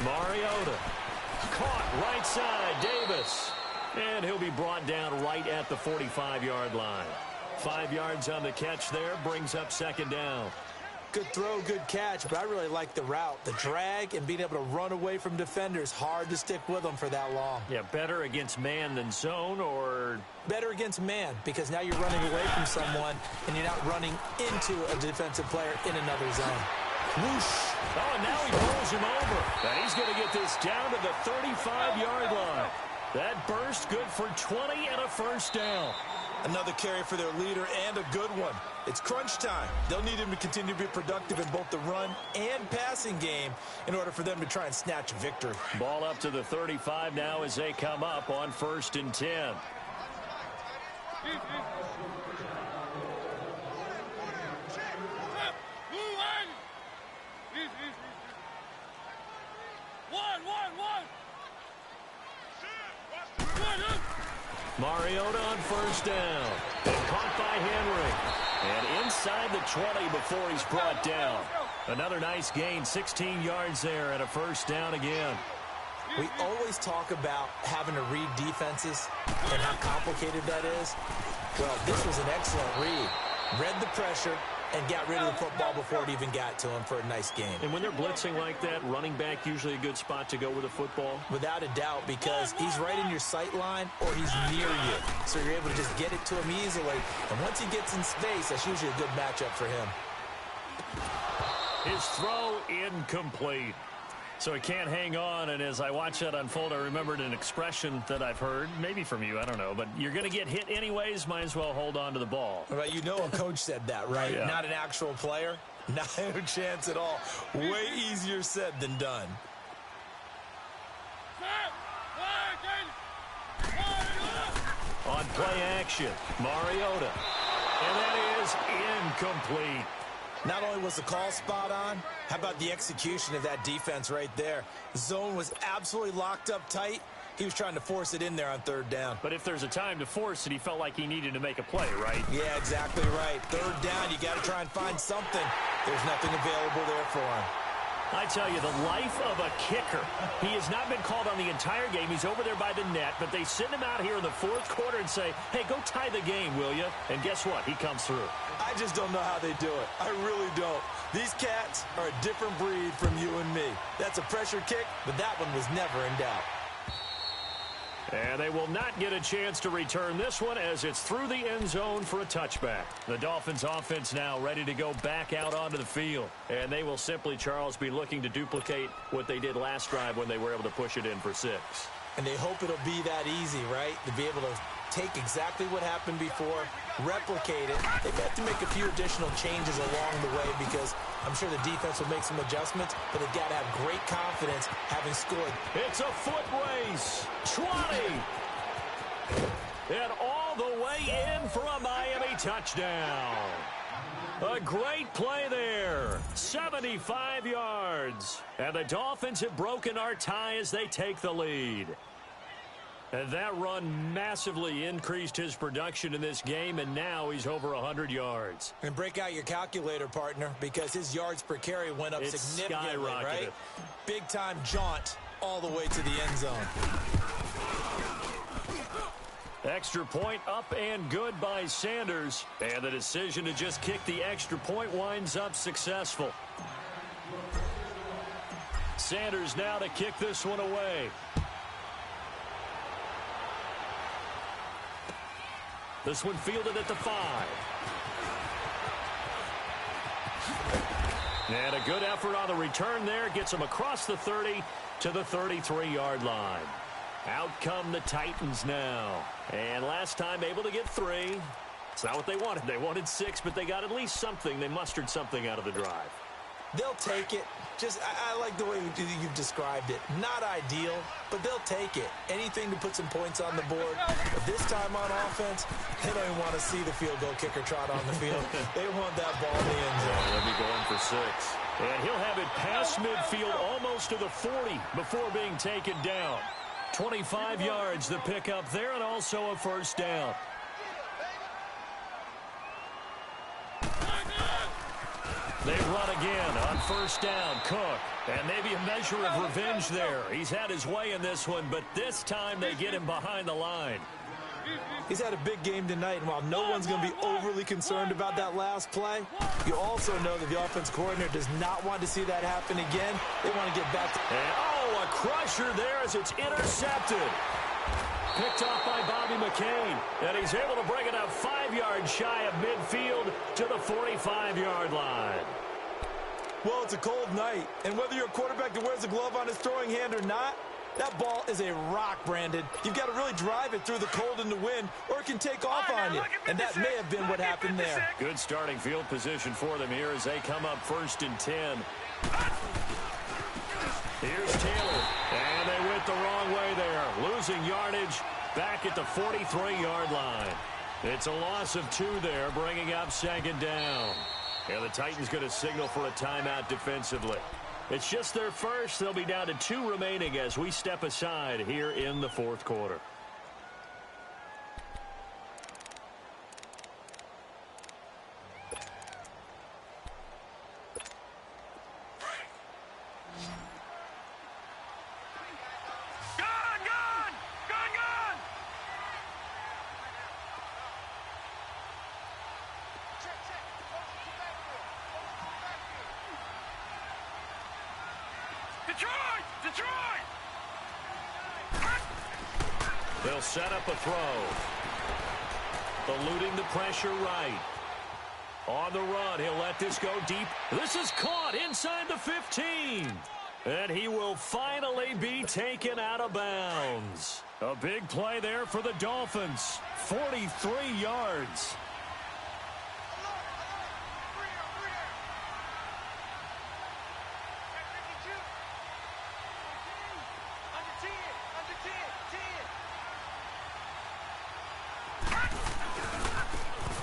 [SPEAKER 1] Mariota. Caught right side, Davis. And he'll be brought down right at the 45-yard line. 5 yards on the catch there, brings up 2nd down.
[SPEAKER 2] Good throw, good catch, but I really like the route. The drag and being able to run away from defenders, hard to stick with them for that long.
[SPEAKER 1] Yeah, better against man than zone, or?
[SPEAKER 2] Better against man, because now you're running away from someone and you're not running into a defensive player in another zone. Whoosh.
[SPEAKER 1] Oh, and now he rolls him over. And he's going to get this down to the 35-yard line. That burst good for 20 and a first down.
[SPEAKER 2] Another carry for their leader and a good one. It's crunch time. They'll need him to continue to be productive in both the run and passing game in order for them to try and snatch a victory.
[SPEAKER 1] Ball up to the 35 now as they come up on 1st and 10. Mariota on first down. And caught by Henry. And inside the 20 before he's brought down. Another nice gain, 16 yards there and a first down again.
[SPEAKER 2] We always talk about having to read defenses and how complicated that is. Well, this was an excellent read. Read the pressure and got rid of the football before it even got to him for a nice game.
[SPEAKER 1] And when they're blitzing like that, running back usually a good spot to go with the football?
[SPEAKER 2] Without a doubt, because he's right in your sight line or he's near you. So you're able to just get it to him easily. And once he gets in space, that's usually a good matchup for him.
[SPEAKER 1] His throw incomplete. So he can't hang on, and as I watch that unfold, I remembered an expression that I've heard, maybe from you, I don't know, but you're going to get hit anyways, might as well hold on to the ball.
[SPEAKER 2] Right, you know a coach said that, right?
[SPEAKER 1] Yeah.
[SPEAKER 2] Not an actual player. Not a chance at all. Way easier said than done.
[SPEAKER 1] On play action, Mariota. And that is incomplete.
[SPEAKER 2] Not only was the call spot on, how about the execution of that defense right there? The zone was absolutely locked up tight. He was trying to force it in there on third down.
[SPEAKER 1] But if there's a time to force it, he felt like he needed to make a play, right?
[SPEAKER 2] Yeah, exactly right. Third down, you got to try and find something. There's nothing available there for him.
[SPEAKER 1] I tell you, the life of a kicker. He has not been called on the entire game. He's over there by the net, but they send him out here in the fourth quarter and say, hey, go tie the game, will you? And guess what? He comes through.
[SPEAKER 2] I just don't know how they do it. I really don't. These cats are a different breed from you and me. That's a pressure kick, but that one was never in doubt.
[SPEAKER 1] And they will not get a chance to return this one as it's through the end zone for a touchback. The Dolphins offense now ready to go back out onto the field. And they will simply, Charles, be looking to duplicate what they did last drive when they were able to push it in for 6.
[SPEAKER 2] And they hope it'll be that easy, right? To be able to take exactly what happened before, replicate it. They've got to make a few additional changes along the way because I'm sure the defense will make some adjustments, but they've got to have great confidence having scored.
[SPEAKER 1] It's a foot race. 20. And all the way in for a Miami touchdown. A great play there. 75 yards. And the Dolphins have broken our tie as they take the lead. And that run massively increased his production in this game, and now he's over 100 yards.
[SPEAKER 2] And break out your calculator, partner, because his yards per carry went up significantly, right? Big-time jaunt all the way to the end zone.
[SPEAKER 1] Extra point up and good by Sanders. And the decision to just kick the extra point winds up successful. Sanders now to kick this one away. This one fielded at the 5. And a good effort on the return there. Gets him across the 30 to the 33-yard line. Out come the Titans now. And last time able to get 3. It's not what they wanted. They wanted 6, but they got at least something. They mustered something out of the drive.
[SPEAKER 2] They'll take it. Just, I like the way you've described it. Not ideal, but they'll take it. Anything to put some points on the board. But this time on offense, they don't even want to see the field goal kicker trot on the field. They want that ball in the end zone.
[SPEAKER 1] They'll be going for 6. And he'll have it past midfield almost to the 40 before being taken down. 25 yards the pickup there, and also a first down. They run again on first down. Cook. And maybe a measure of revenge there. He's had his way in this one, but this time they get him behind the line.
[SPEAKER 2] He's had a big game tonight, and while no one's going to be overly concerned about that last play, you also know that the offense coordinator does not want to see that happen again. They want to get back to...
[SPEAKER 1] And, a crusher there as it's intercepted. Picked off by Bobby McCain, and he's able to bring it up 5 yards shy of midfield to the 45-yard line.
[SPEAKER 2] Well, it's a cold night, and whether you're a quarterback that wears a glove on his throwing hand or not, that ball is a rock, Brandon. You've got to really drive it through the cold and the wind, or it can take off on you, and that may have been what happened there.
[SPEAKER 1] Good starting field position for them here as they come up 1st and 10. Here's Taylor, and they went the wrong way there. Losing yardage back at the 43-yard line. It's a loss of 2 there, bringing up 2nd down. And the Titans going to signal for a timeout defensively. It's just their first. They'll be down to 2 remaining as we step aside here in the 4th quarter.
[SPEAKER 3] Detroit! Detroit!
[SPEAKER 1] They'll set up a throw. Eluding the pressure right. On the run, he'll let this go deep. This is caught inside the 15. And he will finally be taken out of bounds. A big play there for the Dolphins. 43 yards.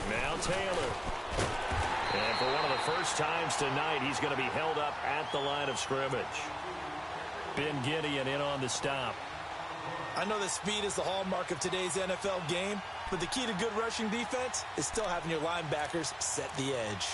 [SPEAKER 1] Now Taylor. And for one of the first times tonight, he's going to be held up at the line of scrimmage. Ben Gideon in on the stop.
[SPEAKER 2] I know that speed is the hallmark of today's NFL game, but the key to good rushing defense is still having your linebackers set the edge.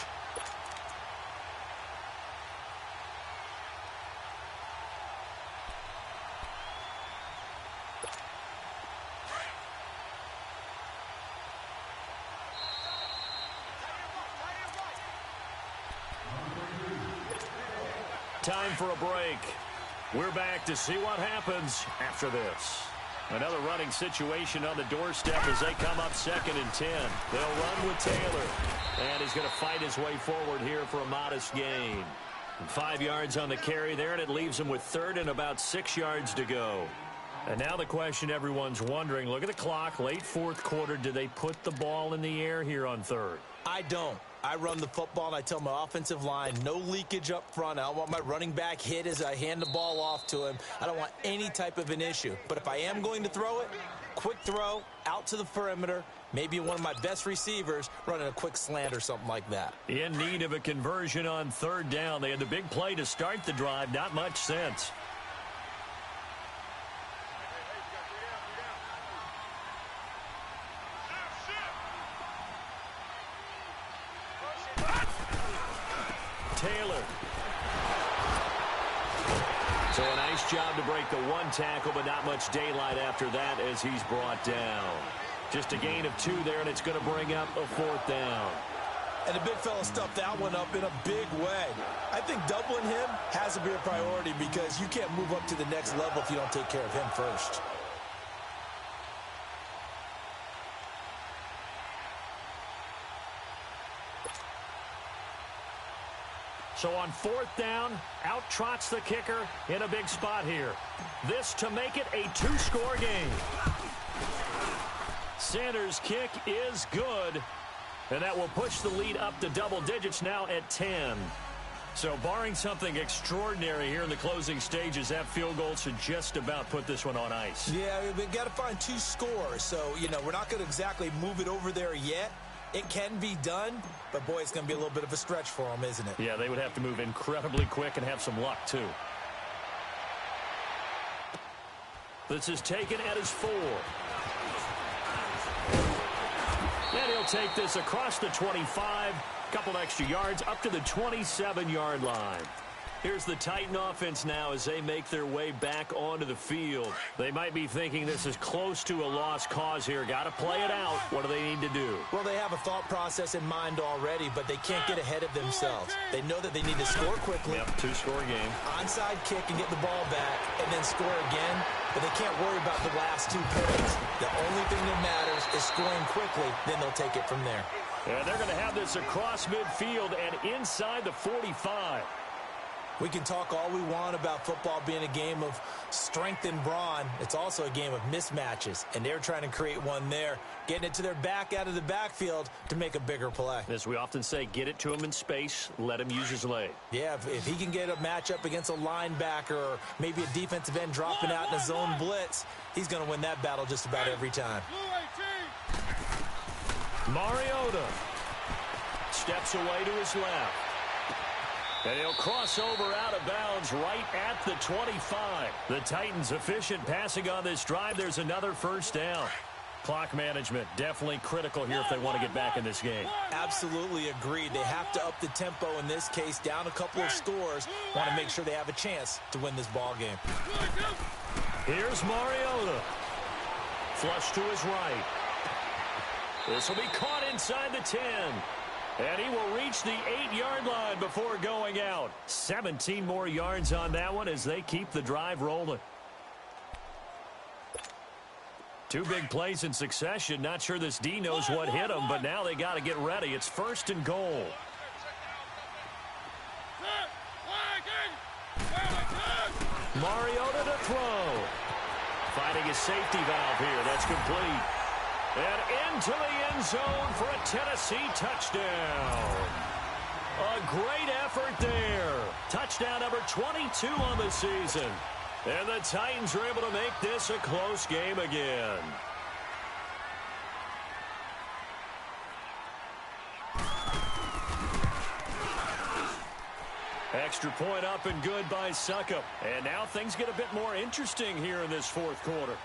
[SPEAKER 1] Time for a break. We're back to see what happens after this. Another running situation on the doorstep as they come up 2nd and 10. They'll run with Taylor. And he's going to fight his way forward here for a modest gain. 5 yards on the carry there, and it leaves him with 3rd and about 6 yards to go. And now the question everyone's wondering, look at the clock, late 4th quarter. Do they put the ball in the air here on 3rd?
[SPEAKER 2] I don't. I run the football, and I tell my offensive line, no leakage up front. I don't want my running back hit as I hand the ball off to him. I don't want any type of an issue. But if I am going to throw it, quick throw, out to the perimeter, maybe one of my best receivers running a quick slant or something like that.
[SPEAKER 1] In need of a conversion on 3rd down. They had the big play to start the drive. Not much sense. Taylor. So a nice job to break the 1 tackle, but not much daylight after that as he's brought down. Just a gain of 2 there, and it's going to bring up a 4th down.
[SPEAKER 2] And the big fella stuffed that one up in a big way. I think doubling him has to be a priority because you can't move up to the next level if you don't take care of him first.
[SPEAKER 1] So on 4th down, out trots the kicker in a big spot here. This to make it a 2-score game. Sanders' kick is good, and that will push the lead up to double digits now at 10. So barring something extraordinary here in the closing stages, that field goal should just about put this one on ice.
[SPEAKER 2] Yeah, we've got to find 2 scores. So, we're not going to exactly move it over there yet. It can be done, but, boy, it's going to be a little bit of a stretch for them, isn't it?
[SPEAKER 1] Yeah, they would have to move incredibly quick and have some luck, too. This is taken at his 4. And he'll take this across the 25, couple extra yards, up to the 27-yard line. Here's the Titan offense now as they make their way back onto the field. They might be thinking this is close to a lost cause here. Got to play it out. What do they need to do?
[SPEAKER 2] Well, they have a thought process in mind already, but they can't get ahead of themselves. They know that they need to score quickly.
[SPEAKER 1] Yep, 2-score game.
[SPEAKER 2] Onside kick and get the ball back and then score again, but they can't worry about the last 2 points. The only thing that matters is scoring quickly, then they'll take it from there.
[SPEAKER 1] And they're going to have this across midfield and inside the 45.
[SPEAKER 2] We can talk all we want about football being a game of strength and brawn. It's also a game of mismatches, and they're trying to create one there, getting it to their back out of the backfield to make a bigger play.
[SPEAKER 1] As we often say, get it to him in space, let him use his leg.
[SPEAKER 2] Yeah, if he can get a matchup against a linebacker or maybe a defensive end dropping out in a zone blitz, he's going to win that battle just about every time.
[SPEAKER 1] Mariota steps away to his left. And he'll cross over out of bounds right at the 25. The Titans efficient passing on this drive. There's another 1st down. Clock management definitely critical here if they want to get back in this game.
[SPEAKER 2] Absolutely agreed. They have to up the tempo in this case, down a couple of scores. Want to make sure they have a chance to win this ball game.
[SPEAKER 1] Here's Mariota. Flush to his right. This will be caught inside the 10. And he will reach the 8-yard line before going out. 17 more yards on that one as they keep the drive rolling. Two big plays in succession. Not sure this D knows what hit him, but now they got to get ready. It's 1st and goal. Mariota to throw. Finding his safety valve here. That's complete. And into the end zone for a Tennessee touchdown. A great effort there. Touchdown number 22 on the season. And the Titans are able to make this a close game again. Extra point up and good by Suckup. And now things get a bit more interesting here in this 4th quarter.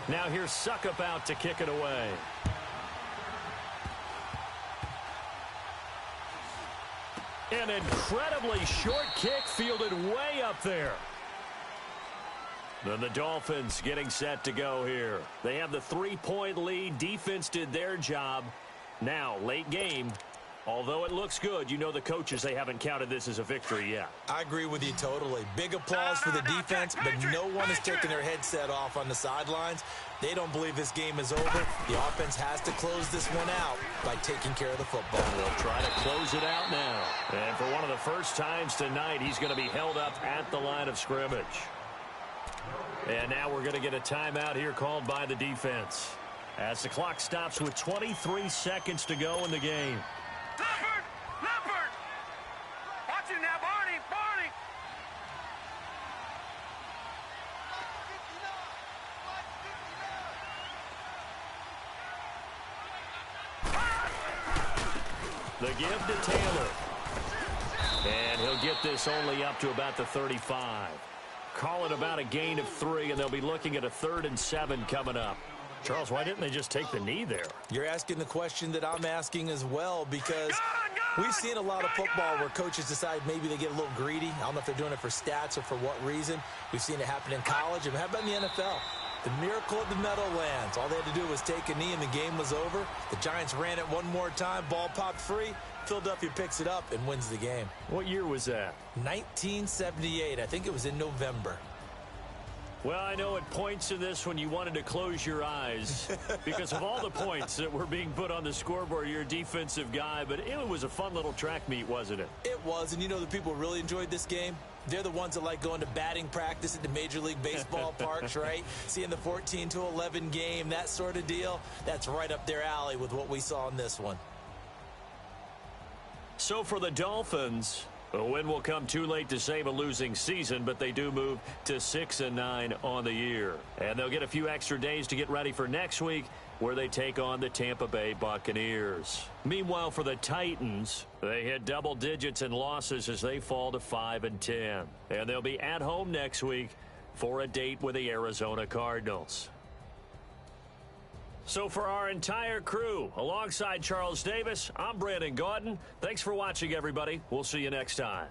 [SPEAKER 1] Now here's Suckup out to kick it away. An incredibly short kick fielded way up there. Then the Dolphins getting set to go here. They have the 3-point lead. Defense did their job. Now, late game. Although it looks good, you know the coaches, they haven't counted this as a victory yet.
[SPEAKER 2] I agree with you totally. Big applause for the defense, but no one is taking their headset off on the sidelines. They don't believe this game is over. The offense has to close this one out by taking care of the football.
[SPEAKER 1] They'll try to close it out now. And for one of the first times tonight, he's going to be held up at the line of scrimmage. And now we're going to get a timeout here called by the defense as the clock stops with 23 seconds to go in the game.
[SPEAKER 3] Leopard! Leopard! Watch it now, Barney! Barney!
[SPEAKER 1] The give to Taylor. And he'll get this only up to about the 35. Call it about a gain of 3, and they'll be looking at a 3rd and 7 coming up. Charles, why didn't they just take the knee there?
[SPEAKER 2] You're asking the question that I'm asking as well, because we've seen a lot of football where coaches decide maybe they get a little greedy. I don't know if they're doing it for stats or for what reason. We've seen it happen in college, and how about in the NFL? The miracle of the Meadowlands. All they had to do was take a knee, and the game was over. The Giants ran it one more time. Ball popped free. Philadelphia picks it up and wins the game.
[SPEAKER 1] What year was that?
[SPEAKER 2] 1978. I think it was in November.
[SPEAKER 1] Well, I know at points in this when you wanted to close your eyes because of all the points that were being put on the scoreboard. You're a defensive guy, but it was a fun little track meet, wasn't it?
[SPEAKER 2] It was, and you know the people who really enjoyed this game? They're the ones that like going to batting practice at the Major League Baseball parks, right? Seeing the 14-11 game, that sort of deal. That's right up their alley with what we saw in this one.
[SPEAKER 1] So for the Dolphins, a win will come too late to save a losing season, but they do move to 6-9 on the year. And they'll get a few extra days to get ready for next week, where they take on the Tampa Bay Buccaneers. Meanwhile, for the Titans, they hit double digits in losses as they fall to 5-10. And they'll be at home next week for a date with the Arizona Cardinals. So for our entire crew, alongside Charles Davis, I'm Brandon Gaudin. Thanks for watching, everybody. We'll see you next time.